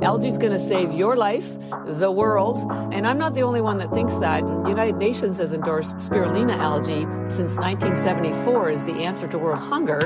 Algae's going to save your life, the world, and I'm not the only one that thinks that. The United Nations has endorsed spirulina algae since 1974 as the answer to world hunger.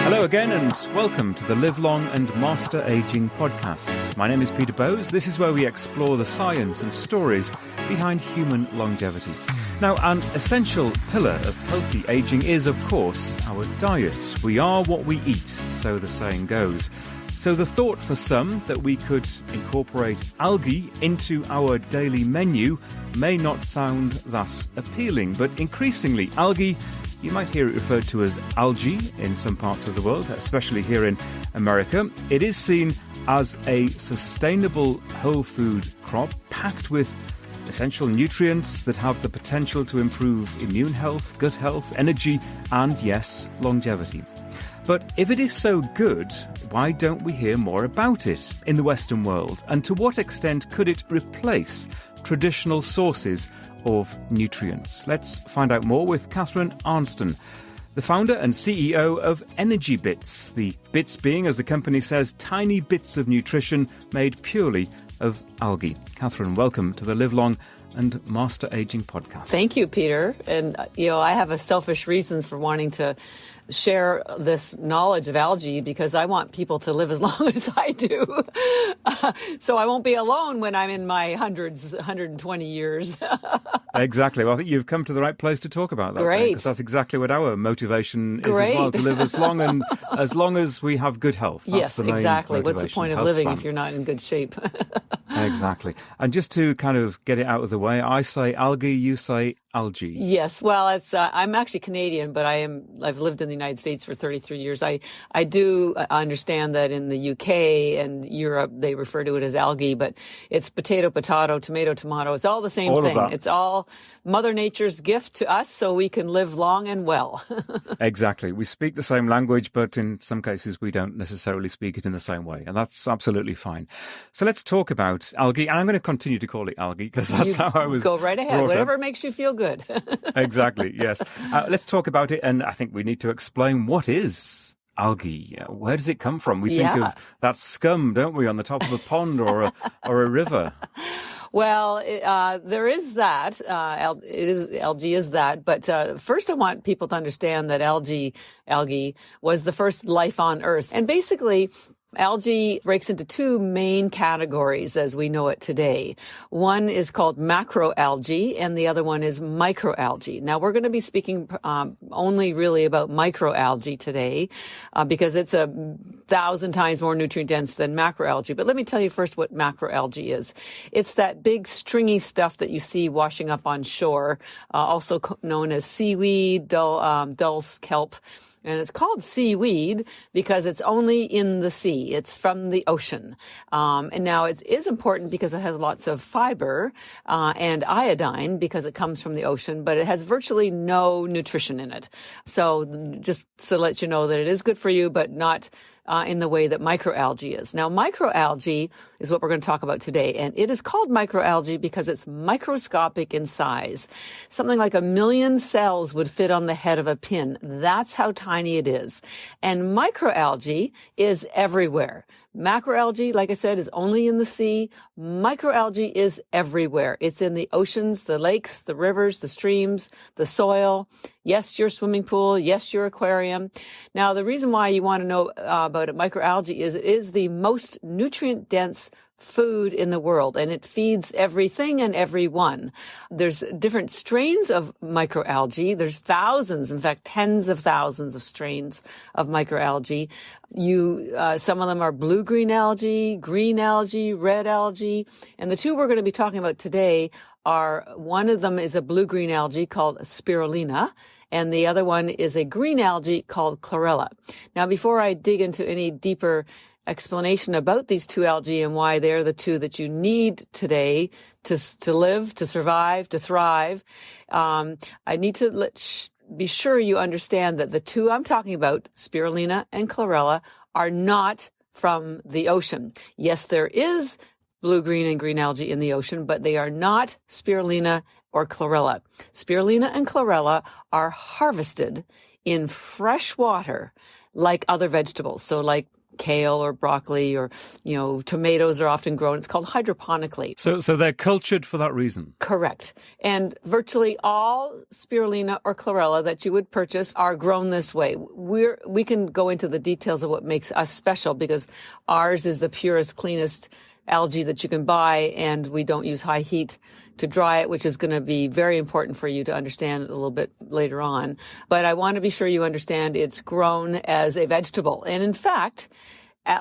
Hello again and welcome to the Live Long and Master Aging podcast. My name is Peter Bowes. This is where we explore the science and stories behind human longevity. Now, an essential pillar of healthy aging is, of course, our diet. We are what we eat, so the saying goes. So the thought for some that we could incorporate algae into our daily menu may not sound that appealing, but increasingly algae, you might hear it referred to as algae in some parts of the world, especially here in America. It is seen as a sustainable whole food crop packed with essential nutrients that have the potential to improve immune health, gut health, energy, and yes, longevity. But if it is so good, why don't we hear more about it in the Western world? And to what extent could it replace traditional sources of nutrients? Let's find out more with Catharine Arnston, the founder and CEO of ENERGYbits, the bits being, as the company says, tiny bits of nutrition made purely of algae. Catherine, welcome to the Live Long and Master Aging podcast. Thank you, Peter. And, I have a selfish reason for wanting to share this knowledge of algae because I want people to live as long as I do. So I won't be alone when I'm in my hundreds, 120 years. Exactly. Well, I think you've come to the right place to talk about that. Great. Because that's exactly what our motivation is as well, to live as long as we have good health. That's yes, the main exactly. motivation. What's the point of Health living span. if you're not in good shape? Exactly. And just to kind of get it out of the way, I say algae, you say algae. Yes. Well, it's I'm actually Canadian, but I've lived in the United States for 33 years. I do understand that in the UK and Europe they refer to it as algae, but it's potato, tomato. It's all the same thing. It's all Mother Nature's gift to us so we can live long and well. Exactly. We speak the same language, but in some cases we don't necessarily speak it in the same way, and that's absolutely fine. So let's talk about algae, and I'm going to continue to call it algae because that's how I was. Go right ahead. Whatever makes you feel good. Exactly, yes. Let's talk about it, and I think we need to explain what is algae. Where does it come from? We think of that scum, don't we, on the top of a pond or a river. Well, there is that. Algae is that. But first I want people to understand that algae was the first life on Earth. And basically, algae breaks into two main categories as we know it today. One is called macroalgae and the other one is microalgae. Now we're going to be speaking only really about microalgae today because it's 1,000 times more nutrient dense than macroalgae. But let me tell you first what macroalgae is. It's that big stringy stuff that you see washing up on shore, also known as seaweed, dulse, kelp. And it's called seaweed because it's only in the sea. It's from the ocean. And now it is important because it has lots of fiber and iodine because it comes from the ocean, but it has virtually no nutrition in it. So just to let you know that it is good for you, but not in the way that microalgae is. Now, microalgae is what we're going to talk about today, and it is called microalgae because it's microscopic in size. Something like 1 million cells would fit on the head of a pin. That's how tiny it is. And microalgae is everywhere. Macroalgae, like I said, is only in the sea. Microalgae is everywhere. It's in the oceans, the lakes, the rivers, the streams, the soil. Yes, your swimming pool. Yes, your aquarium. Now, the reason why you want to know about microalgae is it is the most nutrient-dense food in the world, and it feeds everything and everyone. There's different strains of microalgae. There's thousands, in fact, tens of thousands of strains of microalgae. Some of them are blue-green algae, green algae, red algae, and the two we're going to be talking about today are, one of them is a blue-green algae called spirulina, and the other one is a green algae called Chlorella. Now, before I dig into any deeper explanation about these two algae and why they're the two that you need today to live, to survive, to thrive, I need to be sure you understand that the two I'm talking about, spirulina and Chlorella, are not from the ocean. Yes, there is blue, green, and green algae in the ocean, but they are not spirulina or Chlorella. Spirulina and Chlorella are harvested in fresh water like other vegetables. So like kale or broccoli or, tomatoes are often grown. It's called hydroponically. So they're cultured for that reason? Correct. And virtually all spirulina or chlorella that you would purchase are grown this way. We can go into the details of what makes us special because ours is the purest, cleanest algae that you can buy, and we don't use high heat to dry it, which is going to be very important for you to understand a little bit later on. But I want to be sure you understand it's grown as a vegetable. And in fact,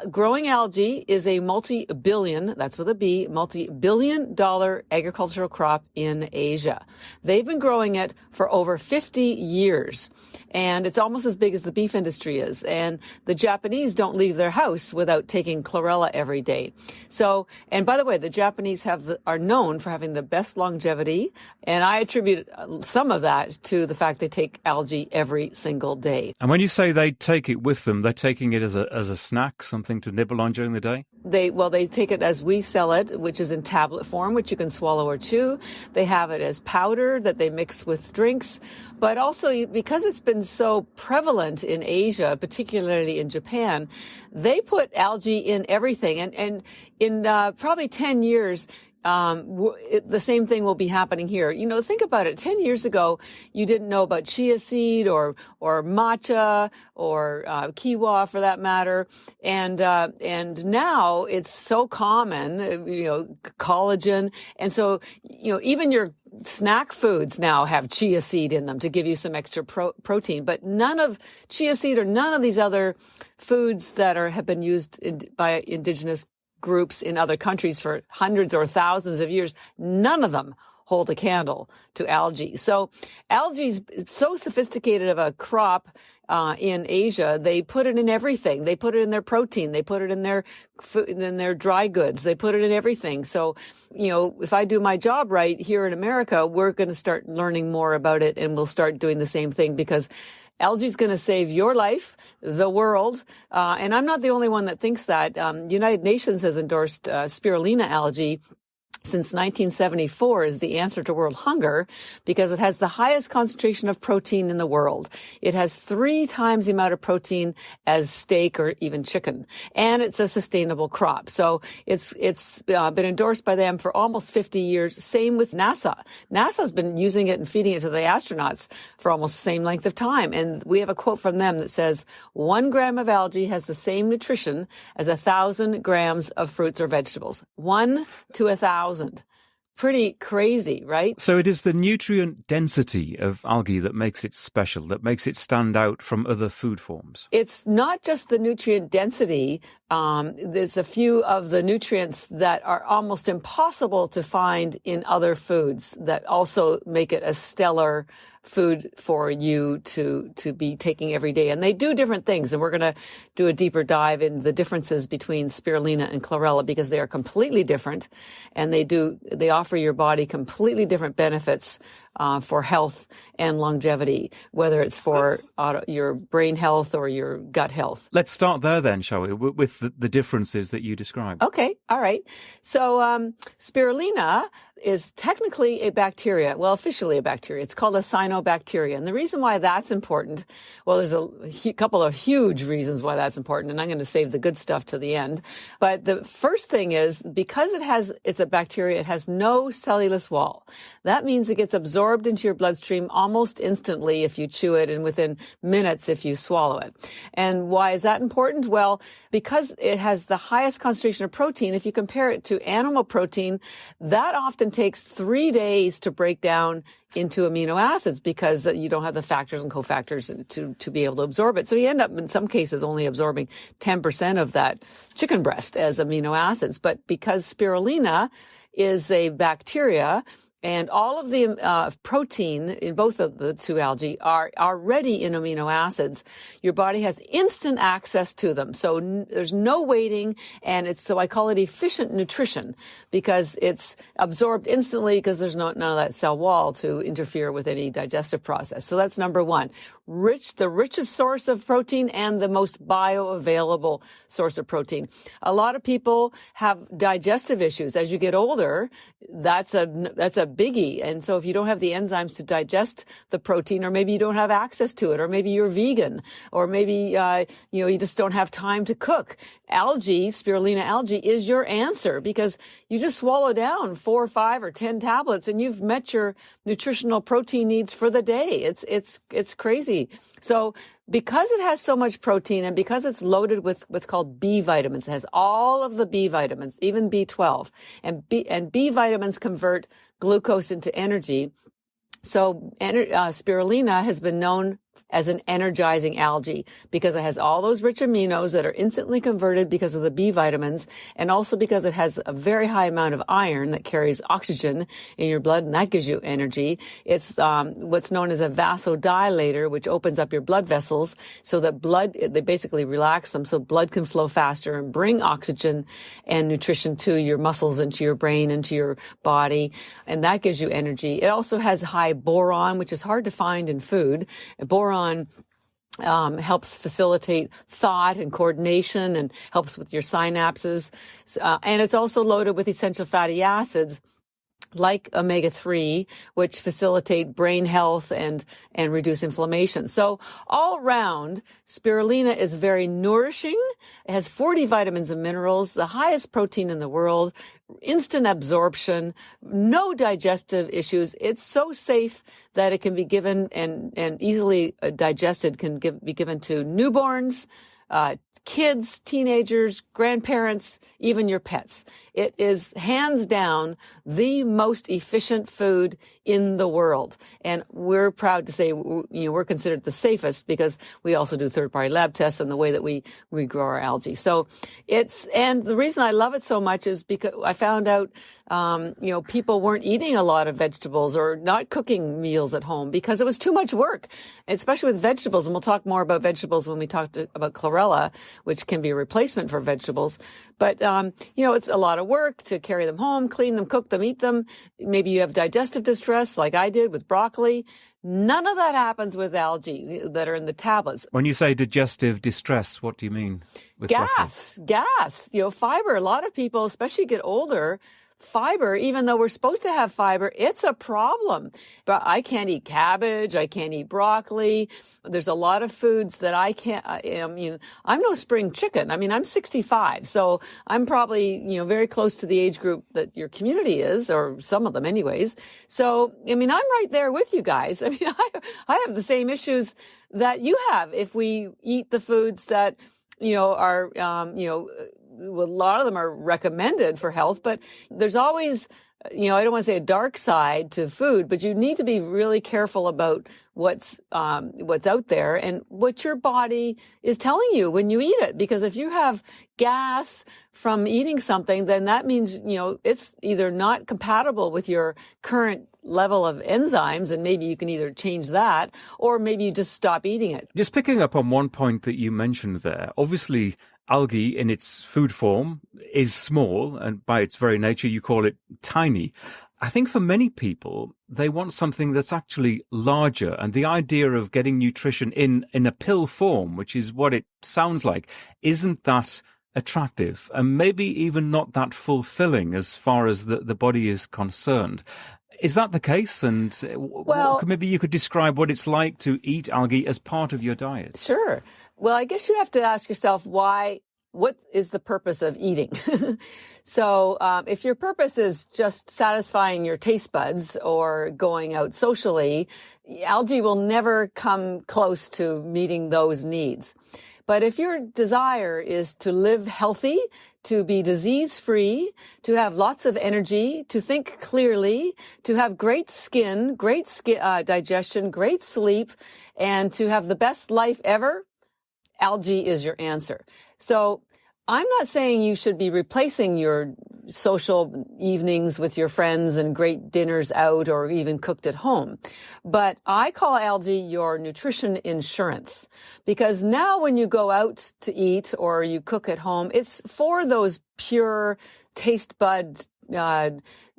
growing algae is a multi-billion, that's with a B, multi-billion-dollar agricultural crop in Asia. They've been growing it for over 50 years. And it's almost as big as the beef industry is. And the Japanese don't leave their house without taking chlorella every day. So, and by the way, the Japanese are known for having the best longevity. And I attribute some of that to the fact they take algae every single day. And when you say they take it with them, they're taking it as a snack, something to nibble on during the day? They take it as we sell it, which is in tablet form, which you can swallow or chew. They have it as powder that they mix with drinks. But also, because it's been so prevalent in Asia, particularly in Japan, they put algae in everything. And in probably 10 years, the same thing will be happening here. Think about it. 10 years ago, you didn't know about chia seed or matcha or quinoa for that matter. And now it's so common, collagen. And so, even your snack foods now have chia seed in them to give you some extra protein, but none of chia seed or none of these other foods that have been used by indigenous groups in other countries for hundreds or thousands of years, none of them hold a candle to algae. So algae's so sophisticated of a crop in Asia. They put it in everything. They put it in their protein. They put it in their food, in their dry goods. They put it in everything. So, if I do my job right here in America, we're going to start learning more about it, and we'll start doing the same thing because algae is going to save your life, the world, and I'm not the only one that thinks that. United Nations has endorsed spirulina algae since 1974 is the answer to world hunger because it has the highest concentration of protein in the world. It has 3 times the amount of protein as steak or even chicken, and it's a sustainable crop. So it's been endorsed by them for almost 50 years. Same with NASA. NASA's been using it and feeding it to the astronauts for almost the same length of time. And we have a quote from them that says, 1 gram of algae has the same nutrition as 1,000 grams of fruits or vegetables. 1 to 1,000. Pretty crazy, right? So it is the nutrient density of algae that makes it special, that makes it stand out from other food forms. It's not just the nutrient density. There's a few of the nutrients that are almost impossible to find in other foods that also make it a stellar food for you to be taking every day. And they do different things. And we're going to do a deeper dive in the differences between spirulina and chlorella because they are completely different. And they offer your body completely different benefits for health and longevity, whether it's for your brain health or your gut health. Let's start there then, shall we, with the differences that you described. Okay, all right. So spirulina is technically a bacteria, well, officially a bacteria. It's called a cyanobacteria. And the reason why that's important, well, there's a couple of huge reasons why that's important, and I'm going to save the good stuff to the end. But the first thing is, because it's a bacteria, it has no cellulose wall. That means it gets absorbed into your bloodstream almost instantly if you chew it and within minutes if you swallow it. And why is that important? Well, because it has the highest concentration of protein, if you compare it to animal protein, that often takes 3 days to break down into amino acids because you don't have the factors and cofactors to be able to absorb it. So you end up in some cases only absorbing 10% of that chicken breast as amino acids. But because spirulina is a bacteria, and all of the protein in both of the two algae are already in amino acids, your body has instant access to them. So there's no waiting, and so I call it efficient nutrition because it's absorbed instantly because there's none of that cell wall to interfere with any digestive process. So that's number one. the richest source of protein and the most bioavailable source of protein. A lot of people have digestive issues. As you get older, that's a biggie. And so if you don't have the enzymes to digest the protein, or maybe you don't have access to it, or maybe you're vegan, or maybe, you just don't have time to cook, algae, spirulina algae is your answer, because you just swallow down 4, 5, or 10 tablets and you've met your nutritional protein needs for the day. It's crazy. So because it has so much protein and because it's loaded with what's called B vitamins, it has all of the B vitamins, even B12, and B vitamins convert glucose into energy. So spirulina has been known as an energizing algae because it has all those rich aminos that are instantly converted because of the B vitamins, and also because it has a very high amount of iron that carries oxygen in your blood, and that gives you energy. It's what's known as a vasodilator, which opens up your blood vessels so that they basically relax them so blood can flow faster and bring oxygen and nutrition to your muscles and to your brain and to your body, and that gives you energy. It also has high boron, which is hard to find in food. Boron helps facilitate thought and coordination and helps with your synapses. And it's also loaded with essential fatty acids like omega-3, which facilitate brain health and reduce inflammation. So all around, spirulina is very nourishing. It has 40 vitamins and minerals, the highest protein in the world, instant absorption, no digestive issues. It's so safe that it can be given and easily digested, be given to newborns, kids, teenagers, grandparents, even your pets. It is hands down the most efficient food in the world. And we're proud to say, we're considered the safest because we also do third-party lab tests on the way that we grow our algae. So and the reason I love it so much is because I found out, people weren't eating a lot of vegetables or not cooking meals at home because it was too much work, especially with vegetables. And we'll talk more about vegetables when we talk about Chlorella, which can be a replacement for vegetables. But, it's a lot of work to carry them home, clean them, cook them, eat them. Maybe you have digestive distress like I did with broccoli. None of that happens with algae that are in the tablets. When you say digestive distress, what do you mean with gas, fiber. A lot of people, especially get older, fiber, even though we're supposed to have fiber, it's a problem. But I can't eat cabbage. I can't eat broccoli. There's a lot of foods that I can't, I'm no spring chicken. I'm 65. So I'm probably, very close to the age group that your community is, or some of them anyways. So, I'm right there with you guys. I have the same issues that you have if we eat the foods that, are, a lot of them are recommended for health, but there's always, I don't want to say a dark side to food, but you need to be really careful about what's out there and what your body is telling you when you eat it. Because if you have gas from eating something, then that means, it's either not compatible with your current level of enzymes, and maybe you can either change that, or maybe you just stop eating it. Just picking up on one point that you mentioned there, obviously algae in its food form is small, and by its very nature, you call it tiny. I think for many people, they want something that's actually larger, and the idea of getting nutrition in a pill form, which is what it sounds like, isn't that attractive, and maybe even not that fulfilling as far as the body is concerned. Is that the case? And maybe you could describe what it's like to eat algae as part of your diet. Sure. Well, I guess you have to ask yourself what is the purpose of eating? So if your purpose is just satisfying your taste buds or going out socially, algae will never come close to meeting those needs. But if your desire is to live healthy, to be disease-free, to have lots of energy, to think clearly, to have great skin, digestion, great sleep, and to have the best life ever, algae is your answer. So I'm not saying you should be replacing your social evenings with your friends and great dinners out or even cooked at home. But I call algae your nutrition insurance, because now when you go out to eat or you cook at home, it's for those pure taste bud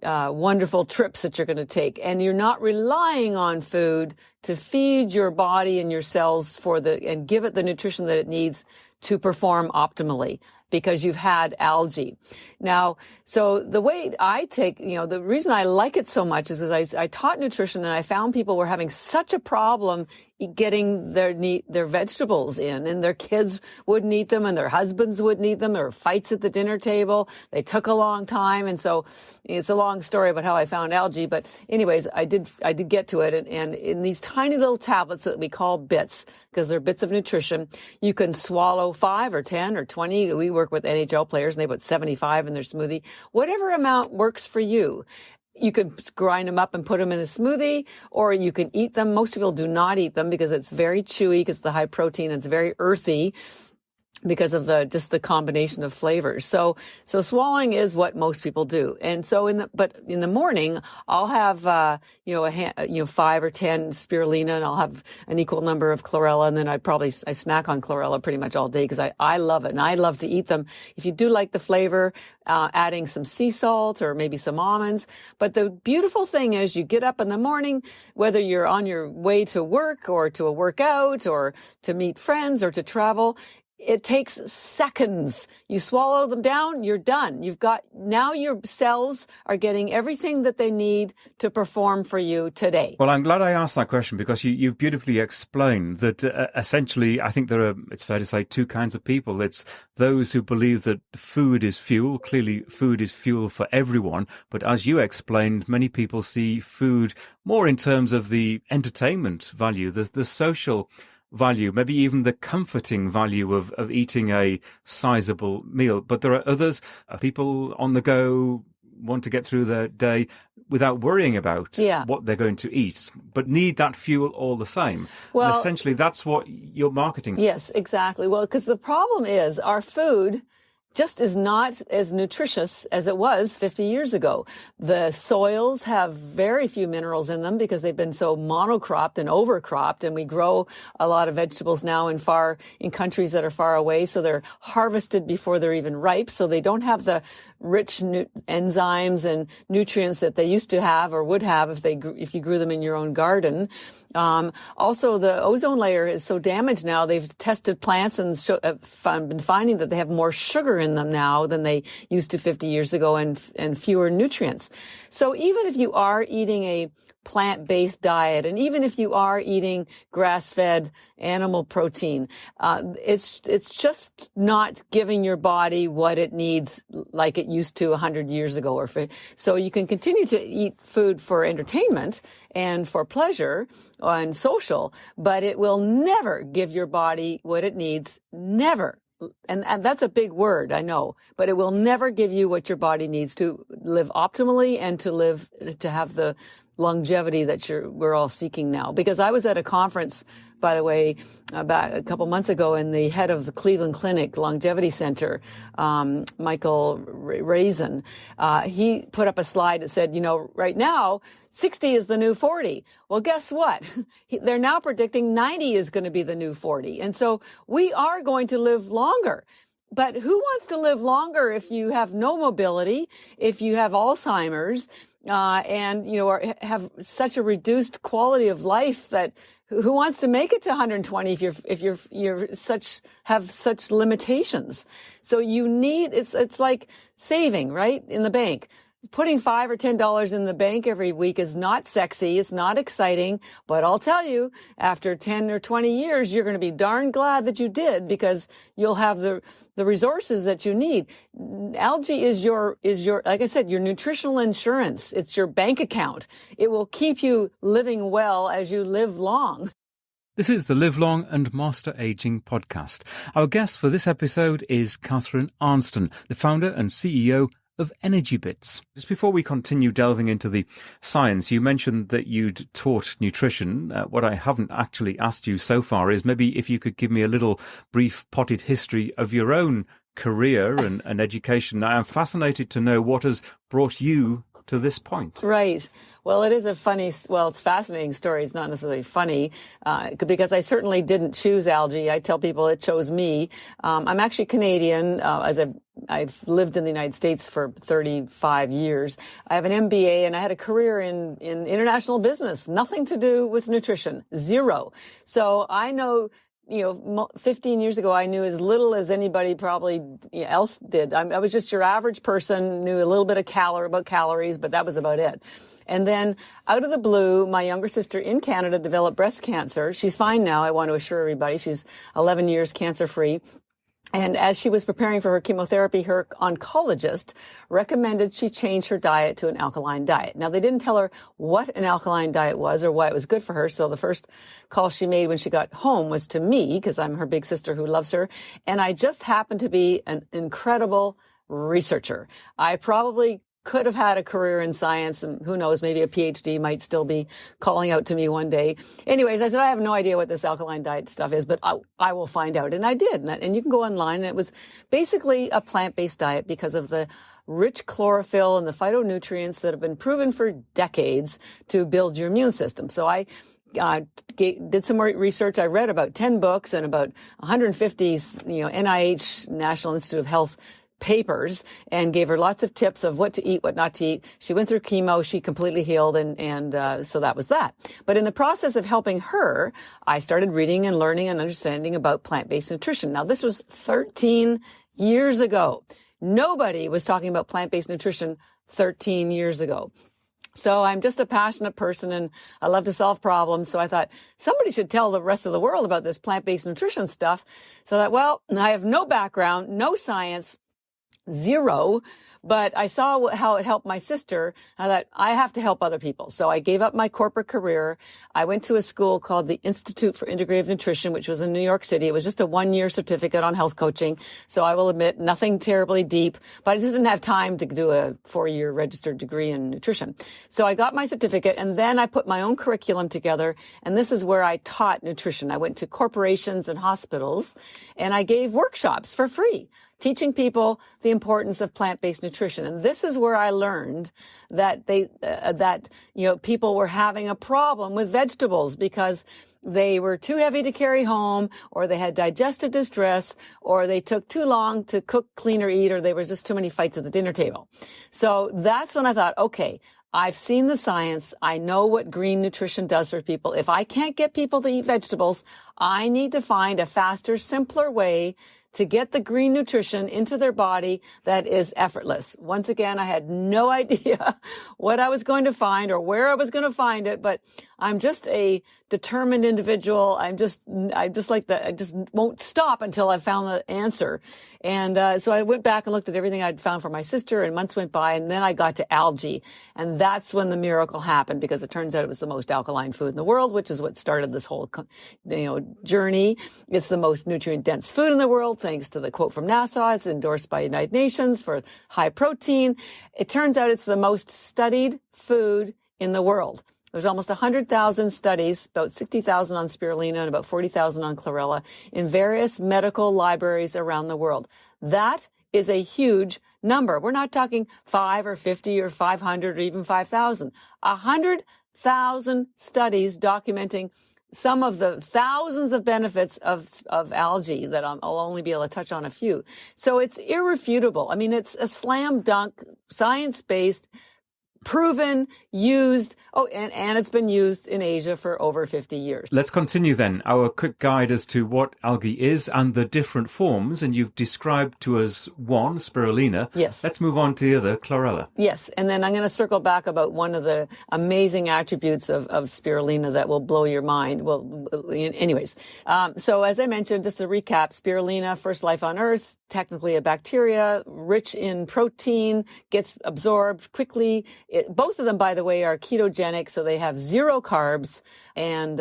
wonderful trips that you're going to take, and you're not relying on food to feed your body and your cells and give it the nutrition that it needs to perform optimally, because you've had algae. Now, so the way I take, the reason I like it so much is I taught nutrition, and I found people were having such a problem getting their vegetables in, and their kids wouldn't eat them, and their husbands wouldn't eat them. There were fights at the dinner table. They took a long time. And so it's a long story about how I found algae. But anyways, I did get to it. And in these tiny little tablets that we call bits, because they're bits of nutrition, you can swallow 5 or 10 or 20. We work with NHL players, and they put 75 in their smoothie. Whatever amount works for you. You can grind them up and put them in a smoothie, or you can eat them. Most people do not eat them because it's very chewy, because the high protein, it's very earthy because of the combination of flavors. So swallowing is what most people do. And so in the morning, I'll have, 5 or 10 spirulina, and I'll have an equal number of chlorella. And then I snack on chlorella pretty much all day, because I love it, and I love to eat them. If you do like the flavor, adding some sea salt or maybe some almonds. But the beautiful thing is, you get up in the morning, whether you're on your way to work or to a workout or to meet friends or to travel, it takes seconds. You swallow them down, you're done. Now your cells are getting everything that they need to perform for you today. Well, I'm glad I asked that question, because you've beautifully explained that essentially, I think it's fair to say, 2 kinds of people. It's those who believe that food is fuel. Clearly, food is fuel for everyone. But as you explained, many people see food more in terms of the entertainment value, the social value, maybe even the comforting value of eating a sizable meal. But there are others, people on the go, want to get through their day without worrying about what they're going to eat, but need that fuel all the same. Well, and essentially, that's what you're marketing. Yes, exactly. Well, because the problem is our food just is not as nutritious as it was 50 years ago. The soils have very few minerals in them because they've been so monocropped and overcropped, and we grow a lot of vegetables now in countries that are far away, so they're harvested before they're even ripe, so they don't have the rich enzymes and nutrients that they used to have or would have if you grew them in your own garden. Also, the ozone layer is so damaged now. They've tested plants and been finding that they have more sugar in them now than they used to 50 years ago, and fewer nutrients. So even if you are eating a plant-based diet, and even if you are eating grass-fed animal protein, it's just not giving your body what it needs like it used to 100 years ago. So you can continue to eat food for entertainment and for pleasure and social, but it will never give your body what it needs. Never. And that's a big word, I know, but it will never give you what your body needs to live optimally and to have the longevity that we're all seeking now. Because I was at a conference, by the way, about a couple months ago, and the head of the Cleveland Clinic Longevity Center, Michael Raisin, he put up a slide that said, right now, 60 is the new 40. Well, guess what? They're now predicting 90 is going to be the new 40. And so we are going to live longer. But who wants to live longer if you have no mobility, if you have Alzheimer's, and have such a reduced quality of life? That who wants to make it to 120 if you're have such limitations? So it's like saving, right, in the bank. Putting $5 or $10 in the bank every week is not sexy. It's not exciting. But I'll tell you, after 10 or 20 years, you're going to be darn glad that you did, because you'll have the resources that you need. Algae is your, like I said, your nutritional insurance. It's your bank account. It will keep you living well as you live long. This is the Live Long and Master Aging podcast. Our guest for this episode is Catharine Arnston, the founder and CEO of ENERGYbits. Just before we continue delving into the science, you mentioned that you'd taught nutrition. What I haven't actually asked you so far is maybe if you could give me a little brief potted history of your own career and education. I'm fascinated to know what has brought you to this point. Right. Well, it is it's fascinating story. It's not necessarily funny, because I certainly didn't choose algae. I tell people it chose me. I'm actually Canadian, as I've lived in the United States for 35 years. I have an MBA and I had a career in international business, nothing to do with nutrition, zero. So I know, 15 years ago, I knew as little as anybody probably else did. I was just your average person, knew a little bit of about calories, but that was about it. And then out of the blue, my younger sister in Canada developed breast cancer. She's fine now. I want to assure everybody she's 11 years cancer-free. And as she was preparing for her chemotherapy, her oncologist recommended she change her diet to an alkaline diet. Now, they didn't tell her what an alkaline diet was or why it was good for her. So the first call she made when she got home was to me, because I'm her big sister who loves her. And I just happened to be an incredible researcher. I probably could have had a career in science, and who knows, maybe a PhD might still be calling out to me one day. Anyways, I said, I have no idea what this alkaline diet stuff is, but I will find out. And I did. And you can go online, and it was basically a plant-based diet because of the rich chlorophyll and the phytonutrients that have been proven for decades to build your immune system. So I did some more research. I read about 10 books and about 150, NIH, National Institute of Health papers, and gave her lots of tips of what to eat, what not to eat. She went through chemo. She completely healed. And so that was that. But in the process of helping her, I started reading and learning and understanding about plant-based nutrition. Now, this was 13 years ago. Nobody was talking about plant-based nutrition 13 years ago. So I'm just a passionate person and I love to solve problems. So I thought somebody should tell the rest of the world about this plant-based nutrition stuff. So that, I have no background, no science, zero, but I saw how it helped my sister. I thought I have to help other people. So I gave up my corporate career. I went to a school called the Institute for Integrative Nutrition, which was in New York City. It was just a 1-year certificate on health coaching. So I will admit nothing terribly deep, but I just didn't have time to do a 4-year registered degree in nutrition. So I got my certificate and then I put my own curriculum together. And this is where I taught nutrition. I went to corporations and hospitals and I gave workshops for free, teaching people the importance of plant-based nutrition. And this is where I learned that people were having a problem with vegetables because they were too heavy to carry home, or they had digestive distress, or they took too long to cook, clean, or eat, or there was just too many fights at the dinner table. So that's when I thought, okay, I've seen the science. I know what green nutrition does for people. If I can't get people to eat vegetables, I need to find a faster, simpler way to get the green nutrition into their body that is effortless. Once again, I had no idea what I was going to find or where I was going to find it, but I'm just a determined individual. I just won't stop until I found the answer. And so I went back and looked at everything I'd found for my sister, and months went by, and then I got to algae. And that's when the miracle happened, because it turns out it was the most alkaline food in the world, which is what started this whole journey. It's the most nutrient-dense food in the world, thanks to the quote from NASA. It's endorsed by United Nations for high protein. It turns out it's the most studied food in the world. There's almost 100,000 studies, about 60,000 on spirulina and about 40,000 on Chlorella, in various medical libraries around the world. That is a huge number. We're not talking 5 or 50 or 500 or even 5,000. 100,000 studies documenting some of the thousands of benefits of algae that I'll only be able to touch on a few. So it's irrefutable. I mean, it's a slam dunk, science-based, proven, used, and it's been used in Asia for over 50 years. Let's continue then. Our quick guide as to what algae is and the different forms, and you've described to us one, spirulina. Yes. Let's move on to the other, Chlorella. Yes, and then I'm going to circle back about one of the amazing attributes of spirulina that will blow your mind. Well, anyways, so as I mentioned, just to recap, spirulina, first life on Earth, technically a bacteria, rich in protein, gets absorbed quickly. Both of them, by the way, are ketogenic, so they have 0 carbs and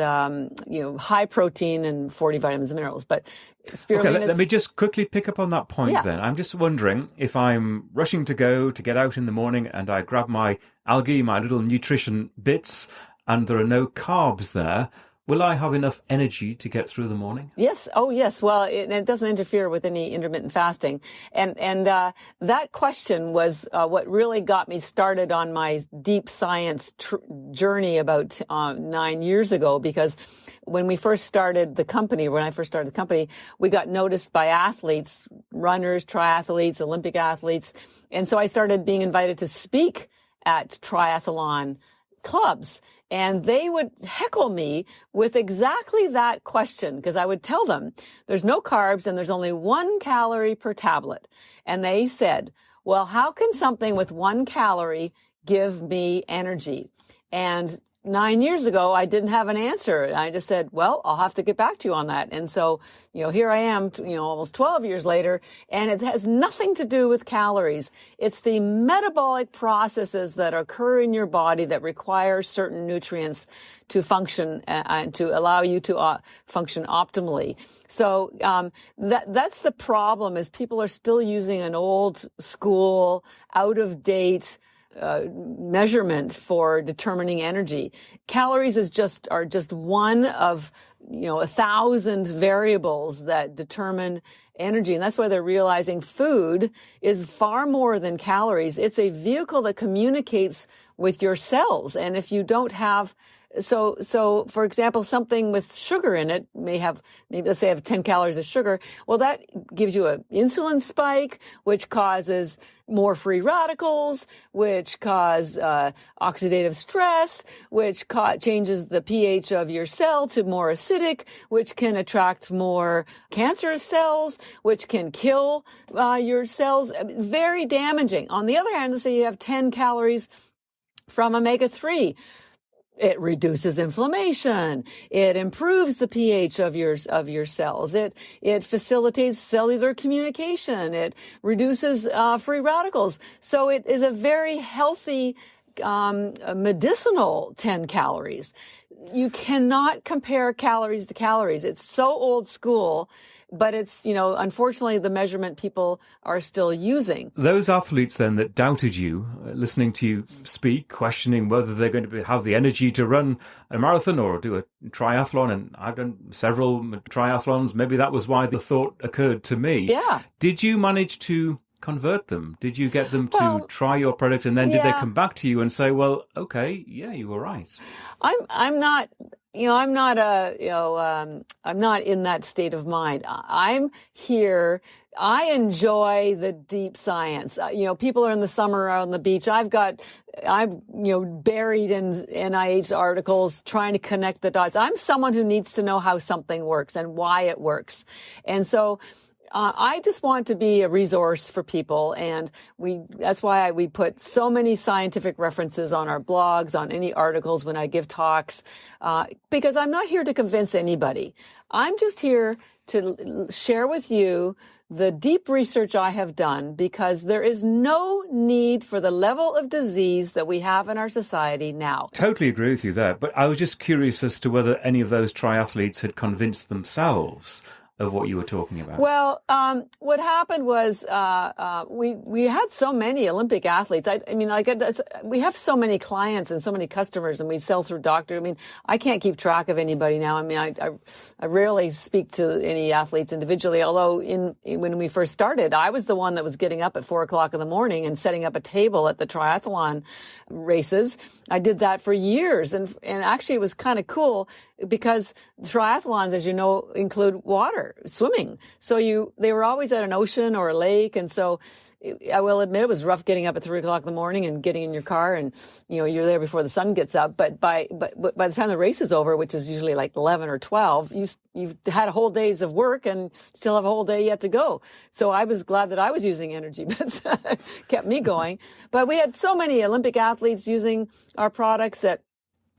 high protein and 40 vitamins and minerals. But spirulina. Okay, let me just quickly pick up on that point. Then. I'm just wondering, if I'm rushing to get out in the morning, and I grab my algae, my little nutrition bits, and there are no carbs there, will I have enough energy to get through the morning? Yes. Oh, yes. Well, it doesn't interfere with any intermittent fasting. And that question was what really got me started on my deep science journey about 9 years ago, because when I first started the company, we got noticed by athletes, runners, triathletes, Olympic athletes. And so I started being invited to speak at triathlon clubs. And they would heckle me with exactly that question, because I would tell them there's no carbs and there's only 1 calorie per tablet. And they said, well, how can something with 1 calorie give me energy? And 9 years ago, I didn't have an answer. I just said, well, I'll have to get back to you on that. And so, here I am, almost 12 years later, and it has nothing to do with calories. It's the metabolic processes that occur in your body that require certain nutrients to function and to allow you to function optimally. So that's the problem, is people are still using an old school, out of date measurement for determining energy. Calories are just one of 1,000 variables that determine energy, and that's why they're realizing food is far more than calories. It's a vehicle that communicates with your cells, and if you don't have So for example, something with sugar in it let's say have 10 calories of sugar. Well, that gives you an insulin spike, which causes more free radicals, which cause oxidative stress, which changes the pH of your cell to more acidic, which can attract more cancerous cells, which can kill your cells. Very damaging. On the other hand, let's say you have 10 calories from omega-3. It reduces inflammation. It improves the pH of your cells. It facilitates cellular communication. It reduces free radicals. So it is a very healthy medicinal 10 calories. You cannot compare calories to calories. It's so old school, but it's, unfortunately the measurement people are still using. Those athletes then that doubted you, listening to you speak, questioning whether they're going to have the energy to run a marathon or do a triathlon, and I've done several triathlons, maybe that was why the thought occurred to me. Yeah. Did you manage to convert them? Did you get them to try your product, and then did they come back to you and say, well, okay, yeah, you were right? I'm not in that state of mind. I'm here. I enjoy the deep science. People are in the summer out on the beach. I'm buried in NIH articles trying to connect the dots. I'm someone who needs to know how something works and why it works. And so I just want to be a resource for people, and that's why we put so many scientific references on our blogs, on any articles when I give talks, because I'm not here to convince anybody. I'm just here to share with you the deep research I have done, because there is no need for the level of disease that we have in our society now. Totally agree with you there, but I was just curious as to whether any of those triathletes had convinced themselves of what you were talking about. Well, what happened was we had so many Olympic athletes. We have so many clients and so many customers, and we sell through doctors. I can't keep track of anybody now. I rarely speak to any athletes individually, although when we first started, I was the one that was getting up at 4:00 in the morning and setting up a table at the triathlon races. I did that for years, and actually it was kind of cool, because triathlons, as you know, include water, swimming. So they were always at an ocean or a lake. And so I will admit it was rough getting up at 3:00 in the morning and getting in your car, and, you're there before the sun gets up. But by the time the race is over, which is usually like 11 or 12, you've had a whole day's of work and still have a whole day yet to go. So I was glad that I was using ENERGYbits. Kept me going. But we had so many Olympic athletes using our products that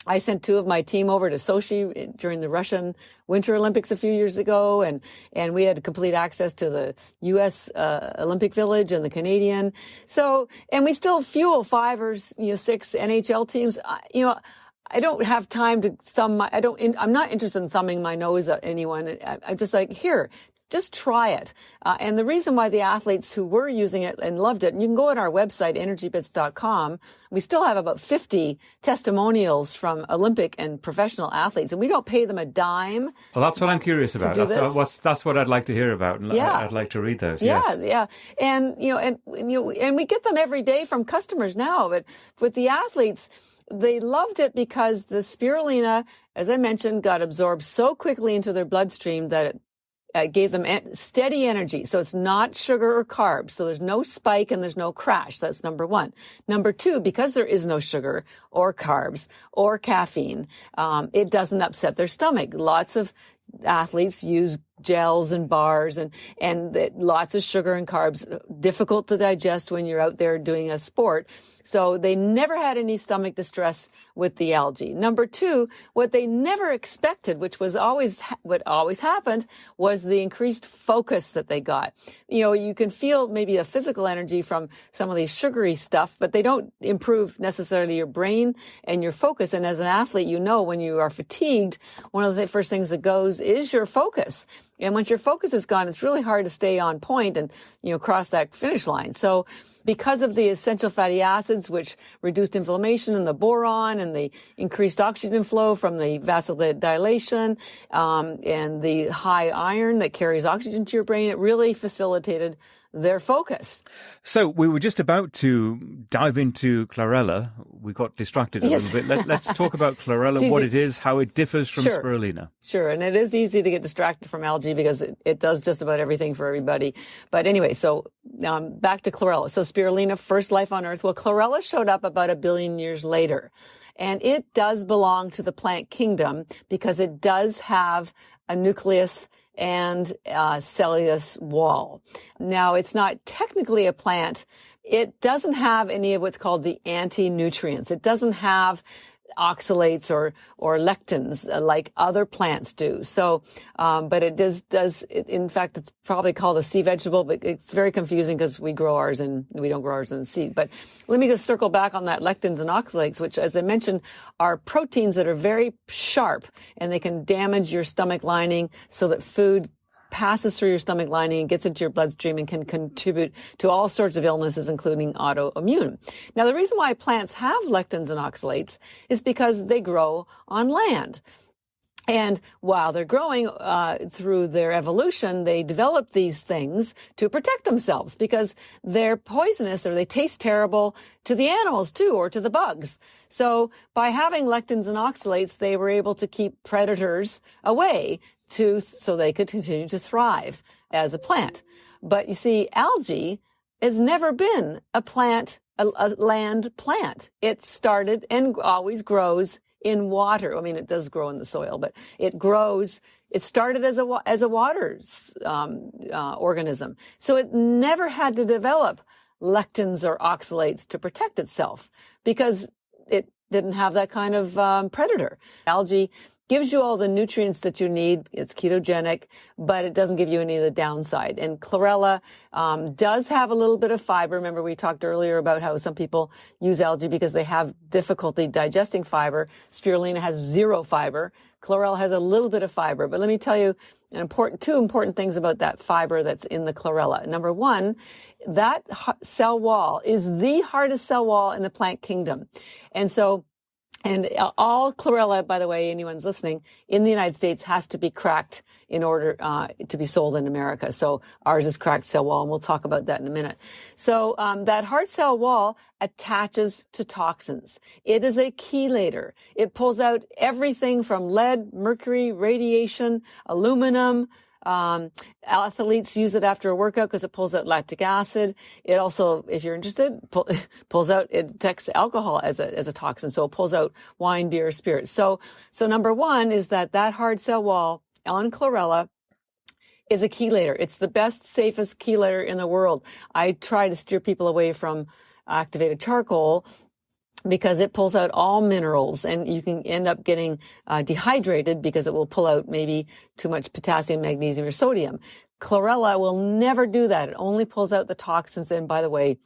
I sent 2 of my team over to Sochi during the Russian Winter Olympics a few years ago, and we had complete access to the U.S. Olympic Village and the Canadian. So, and we still fuel 5 or 6 NHL teams. I don't have time to I'm not interested in thumbing my nose at anyone. I'm just like, here, just try it. And the reason why the athletes who were using it and loved it, and you can go on our website, ENERGYbits.com, we still have about 50 testimonials from Olympic and professional athletes, and we don't pay them a dime. Well, that's what I'm curious about. That's what I'd like to hear about, and I'd like to read those. Yeah, yes. yeah. And we get them every day from customers now, but with the athletes, they loved it because the spirulina, as I mentioned, got absorbed so quickly into their bloodstream that it gave them steady energy. So it's not sugar or carbs. So there's no spike and there's no crash. That's number one. Number two, because there is no sugar or carbs or caffeine, it doesn't upset their stomach. Lots of athletes use gels and bars and lots of sugar and carbs, difficult to digest when you're out there doing a sport. So they never had any stomach distress with the algae. Number two, what they never expected, which was what always happened, was the increased focus that they got. You can feel maybe a physical energy from some of these sugary stuff, but they don't improve necessarily your brain and your focus. And as an athlete, when you are fatigued, one of the first things that goes is your focus. And once your focus is gone, it's really hard to stay on point and, cross that finish line. So because of the essential fatty acids, which reduced inflammation, and the boron and the increased oxygen flow from the vasodilation, and the high iron that carries oxygen to your brain, it really facilitated their focus. So we were just about to dive into Chlorella. We got distracted a little bit. Let's talk about Chlorella, what it is, how it differs from spirulina. Sure, and it is easy to get distracted from algae because it does just about everything for everybody. But anyway, so back to Chlorella. So spirulina, first life on Earth. Well, Chlorella showed up about 1 billion years later. And it does belong to the plant kingdom because it does have a nucleus and cellulose wall. Now, it's not technically a plant. It doesn't have any of what's called the anti-nutrients. It doesn't have oxalates or lectins like other plants do. So, but it does, in fact, it's probably called a sea vegetable, but it's very confusing because we don't grow ours in the sea. But let me just circle back on that lectins and oxalates, which, as I mentioned, are proteins that are very sharp and they can damage your stomach lining so that food passes through your stomach lining and gets into your bloodstream and can contribute to all sorts of illnesses, including autoimmune. Now, the reason why plants have lectins and oxalates is because they grow on land. And while they're growing through their evolution, they develop these things to protect themselves because they're poisonous or they taste terrible to the animals too, or to the bugs. So by having lectins and oxalates, they were able to keep predators away so they could continue to thrive as a plant. But you see, algae has never been a land plant. It started and always grows in water. I mean, it does grow in the soil, but it started as a water organism. So it never had to develop lectins or oxalates to protect itself because it didn't have that kind of predator. Algae gives you all the nutrients that you need. It's ketogenic, but it doesn't give you any of the downside. And Chlorella does have a little bit of fiber. Remember, we talked earlier about how some people use algae because they have difficulty digesting fiber. Spirulina has 0 fiber. Chlorella has a little bit of fiber. But let me tell you two important things about that fiber that's in the Chlorella. Number one, that cell wall is the hardest cell wall in the plant kingdom. And all Chlorella, by the way, anyone's listening, in the United States has to be cracked in order to be sold in America. So ours is cracked cell wall, and we'll talk about that in a minute. So that hard cell wall attaches to toxins. It is a chelator. It pulls out everything from lead, mercury, radiation, aluminum. Athletes use it after a workout because it pulls out lactic acid. It also, if you're interested, it detects alcohol as a toxin. So it pulls out wine, beer, spirits. So number one is that hard cell wall on Chlorella is a chelator. It's the best, safest chelator in the world. I try to steer people away from activated charcoal because it pulls out all minerals, and you can end up getting dehydrated because it will pull out maybe too much potassium, magnesium, or sodium. Chlorella will never do that. It only pulls out the toxins. And by the way,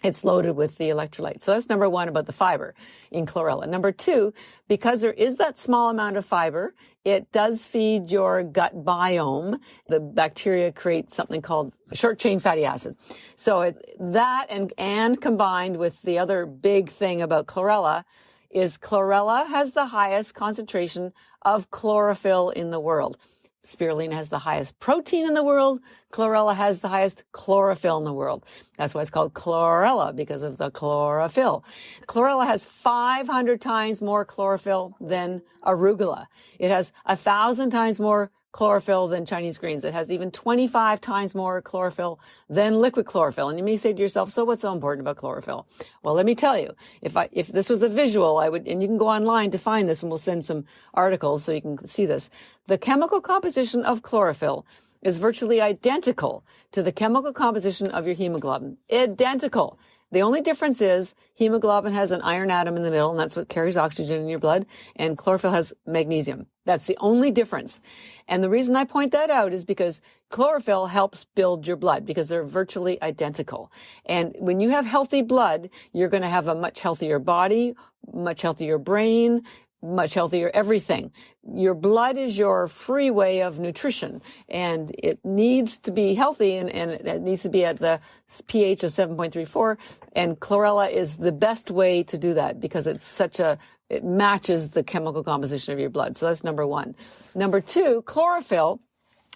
It's loaded with the electrolytes. So that's number one about the fiber in chlorella. Number two, because there is that small amount of fiber, it does feed your gut biome. The bacteria create something called short-chain fatty acids. So that and combined with the other big thing about chlorella is chlorella has the highest concentration of chlorophyll in the world. Spirulina has the highest protein in the world. Chlorella has the highest chlorophyll in the world. That's why it's called chlorella, because of the chlorophyll. Chlorella has 500 times more chlorophyll than arugula. It has 1,000 times more chlorophyll than Chinese greens. It has even 25 times more chlorophyll than liquid chlorophyll. And you may say to yourself, so what's so important about chlorophyll? Well, let me tell you, if this was a visual, I would, and you can go online to find this, and we'll send some articles so you can see this. The chemical composition of chlorophyll is virtually identical to the chemical composition of your hemoglobin. Identical. The only difference is hemoglobin has an iron atom in the middle, and that's what carries oxygen in your blood, and chlorophyll has magnesium. That's the only difference. And the reason I point that out is because chlorophyll helps build your blood, because they're virtually identical. And when you have healthy blood, you're going to have a much healthier body, much healthier brain, much healthier everything. Your blood is your freeway of nutrition, and it needs to be healthy, and it needs to be at the pH of 7.34, and chlorella is the best way to do that, because it matches the chemical composition of your blood. So that's number one. Number two, chlorophyll.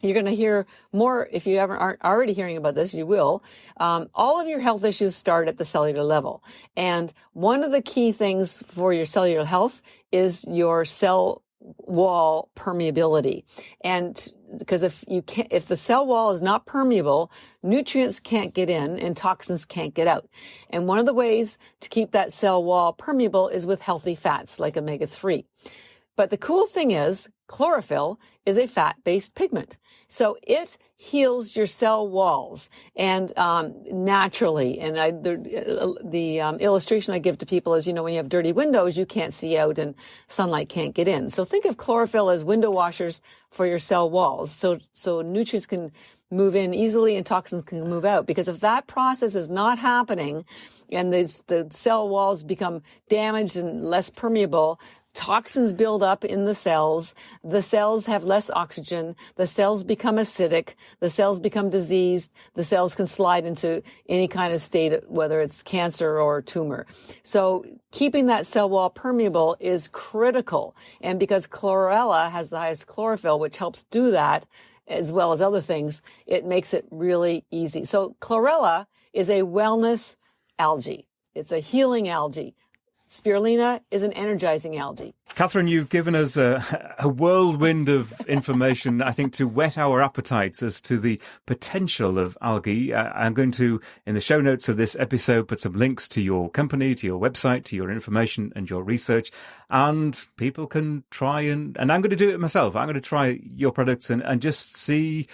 You're going to hear more, if you aren't already hearing about this, you will. All of your health issues start at the cellular level. And one of the key things for your cellular health is your cell wall permeability. And because if the cell wall is not permeable, nutrients can't get in and toxins can't get out. And one of the ways to keep that cell wall permeable is with healthy fats like omega-3. But the cool thing is, chlorophyll is a fat-based pigment. So it heals your cell walls and naturally. And the illustration I give to people is, when you have dirty windows, you can't see out and sunlight can't get in. So think of chlorophyll as window washers for your cell walls. So nutrients can move in easily and toxins can move out. Because if that process is not happening and the cell walls become damaged and less permeable, toxins build up in the cells have less oxygen, the cells become acidic, the cells become diseased, the cells can slide into any kind of state, whether it's cancer or tumor. So keeping that cell wall permeable is critical. And because chlorella has the highest chlorophyll, which helps do that, as well as other things, it makes it really easy. So chlorella is a wellness algae. It's a healing algae. Spirulina is an energizing algae. Katherine, you've given us a whirlwind of information, I think, to whet our appetites as to the potential of algae. I'm going to, in the show notes of this episode, put some links to your company, to your website, to your information and your research. And people can try and I'm going to do it myself. I'm going to try your products and just see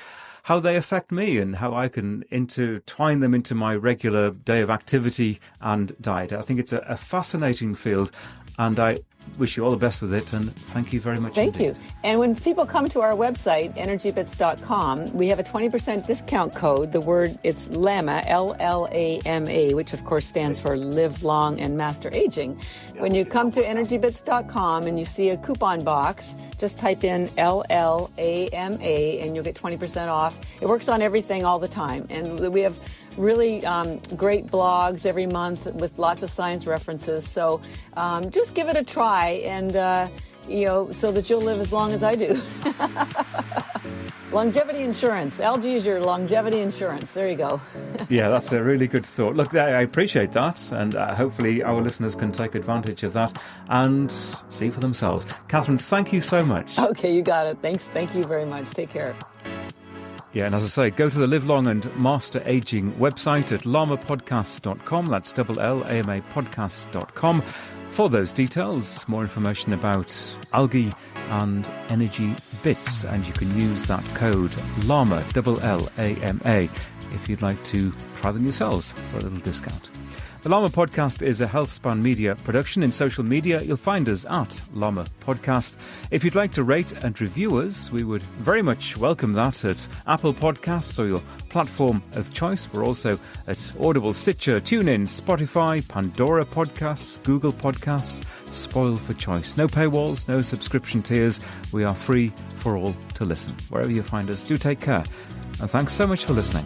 how they affect me and how I can intertwine them into my regular day of activity and diet. I think it's a fascinating field, and I wish you all the best with it, and thank you very much. Thank you. And when people come to our website, ENERGYbits.com, we have a 20% discount code. The word, it's LLAMA, L-L-A-M-A, which of course stands for Live Long and Master Aging. When you come to ENERGYbits.com and you see a coupon box, just type in LLAMA and you'll get 20% off. It works on everything all the time. And we have really great blogs every month with lots of science references. So just give it a try and, so that you'll live as long as I do. Longevity insurance. Algae is your longevity insurance. There you go. Yeah, that's a really good thought. Look, I appreciate that, and hopefully our listeners can take advantage of that and see for themselves. Katherine, thank you so much. Okay, you got it. Thanks. Thank you very much. Take care. Yeah, and as I say, go to the Live Long and Master Aging website at lamapodcasts.com. That's LLAMA podcast.com for those details, more information about algae and ENERGYbits, and you can use that code LLAMA, LLAMA, if you'd like to try them yourselves for a little discount. The Llama Podcast is a HealthSpan Media production. In social media, you'll find us at Llama Podcast. If you'd like to rate and review us, we would very much welcome that at Apple Podcasts or your platform of choice. We're also at Audible, Stitcher, TuneIn, Spotify, Pandora Podcasts, Google Podcasts, Spoil for choice. No paywalls, no subscription tiers. We are free for all to listen. Wherever you find us, do take care. And thanks so much for listening.